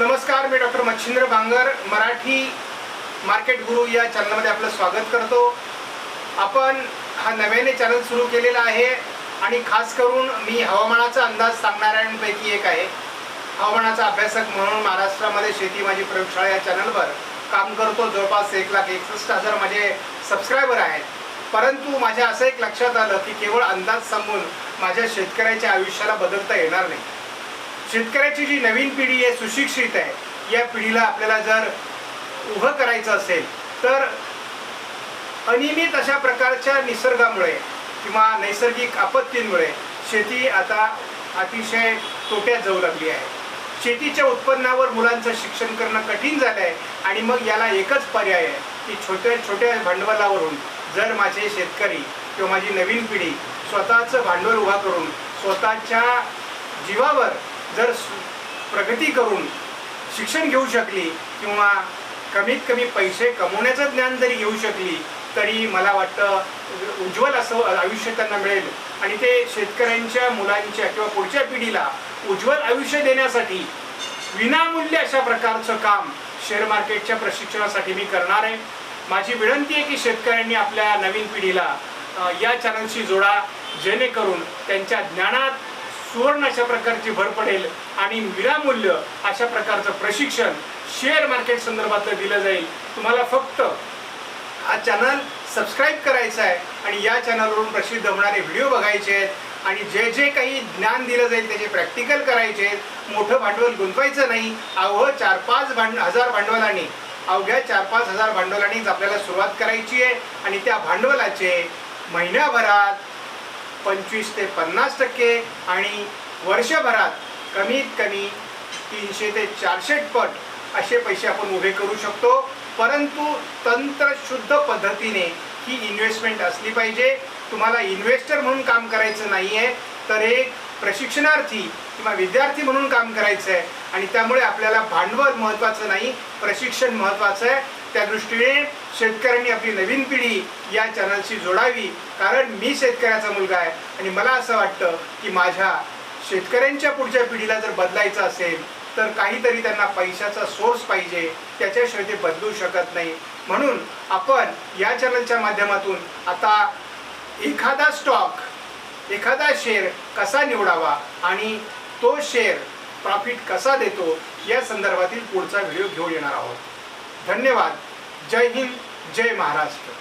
नमस्कार, मी doctor Machhindra Bangar Marathi market गुरु या चॅनलमध्ये आपलं स्वागत करतो। आपण हा नव्याने चॅनल सुरू केलेला आहे आणि खास करून मी हवामानाचा अंदाज सांगणाऱ्यांपैकी एक आहे। हवामानाचा अभ्यासक म्हणून महाराष्ट्रामध्ये शेती माझी प्रयोगशाळा या चॅनलवर काम करतो। जवळपास 1,61,000 माझे सबस्क्रायबर आहेत। परंतु माझ्या असं एक लक्षात आलं की केवळ अंदाज सांगून माझ्या शेतकऱ्याच्या आयुष्याला बदलता येणार नाही। शेतकऱ्याची जी नवीन पिढी आहे, सुशिक्षित आहे, या पिढीला आपल्याला जर उभं करायचं असेल तर अनियमित अशा प्रकारच्या निसर्गामुळे किंवा नैसर्गिक आपत्तींमुळे शेती आता अतिशय तोट्यात जाऊ लागली आहे। शेतीच्या उत्पन्नावर मुलांचं शिक्षण करणं कठीण झालं आहे आणि मग याला एकच पर्याय आहे की छोट्या छोट्या भांडवलावरून जर माझे शेतकरी किंवा माझी नवीन पिढी स्वतःचं भांडवल उभा करून स्वतःच्या जीवावर जर प्रगती करून शिक्षण घेऊ शकली किंवा कमीत कमी पैसे कमवण्याचं ज्ञान जरी घेऊ शकली तरी मला वाटतं उज्ज्वल असं आयुष्य त्यांना मिळेल। आणि ते शेतकऱ्यांच्या मुलांच्या किंवा पुढच्या पिढीला उज्ज्वल आयुष्य देण्यासाठी विनामूल्य अशा प्रकारचं काम शेअर मार्केटच्या प्रशिक्षणासाठी मी करणार आहे। माझी विनंती आहे की शेतकऱ्यांनी आपल्या नवीन पिढीला या चॅनलशी जोडा, जेणेकरून त्यांच्या ज्ञानात सुवर्ण अशा प्रकारची भर पडेल आणि विनामूल्य अशा प्रकारचं प्रशिक्षण शेअर मार्केट संदर्भातलं दिलं जाईल। तुम्हाला फक्त हा चॅनल सबस्क्राईब करायचा आहे आणि या चॅनलवरून प्रसिद्ध होणारे व्हिडिओ बघायचे आहेत आणि जे जे काही ज्ञान दिलं जाईल त्याचे प्रॅक्टिकल करायचे आहेत। मोठं भांडवल गुंतवायचं नाही, अवघं 4-5 हजार भांडवलाने, अवघ्या 4-5 हजार भांडवलानेच आपल्याला सुरुवात करायची आहे आणि त्या भांडवलाचे महिन्याभरात 25 ते 50% आणि वर्षभरात कमीत कमी 300 ते 400 पट असे पैसे आपण उभे करू शकतो। परंतु तंत्रशुद्ध पद्धतीने ही इन्व्हेस्टमेंट असली पाहिजे। तुम्हाला इन्व्हेस्टर म्हणून काम करायचं नाही आहे, तर एक प्रशिक्षणार्थी किंवा विद्यार्थी म्हणून काम करायचं आहे आणि त्यामुळे आपल्याला भांडवल महत्त्वाचं नाही, प्रशिक्षण महत्त्वाचं आहे। त्या दृष्टीने शेतकऱ्यांनी आपली नवीन पिढी या चॅनलशी जोडावी, कारण मी शेतकऱ्याचा मुलगा आहे आणि मला असं वाटतं की माझ्या शेतकऱ्यांच्या पुढच्या पिढीला जर बदलायचं असेल तर काहीतरी त्यांना पैशाचा सोर्स पाहिजे, त्याच्याशिवाय ते बदलू शकत नाही। म्हणून आपण या चॅनलच्या माध्यमातून आता एखादा स्टॉक, एखादा शेअर कसा निवडावा आणि तो शेअर प्रॉफिट कसा देतो या संदर्भातील पुढचा व्हिडिओ घेऊन येणार आहोत। धन्यवाद। जय हिंद, जय महाराष्ट्र।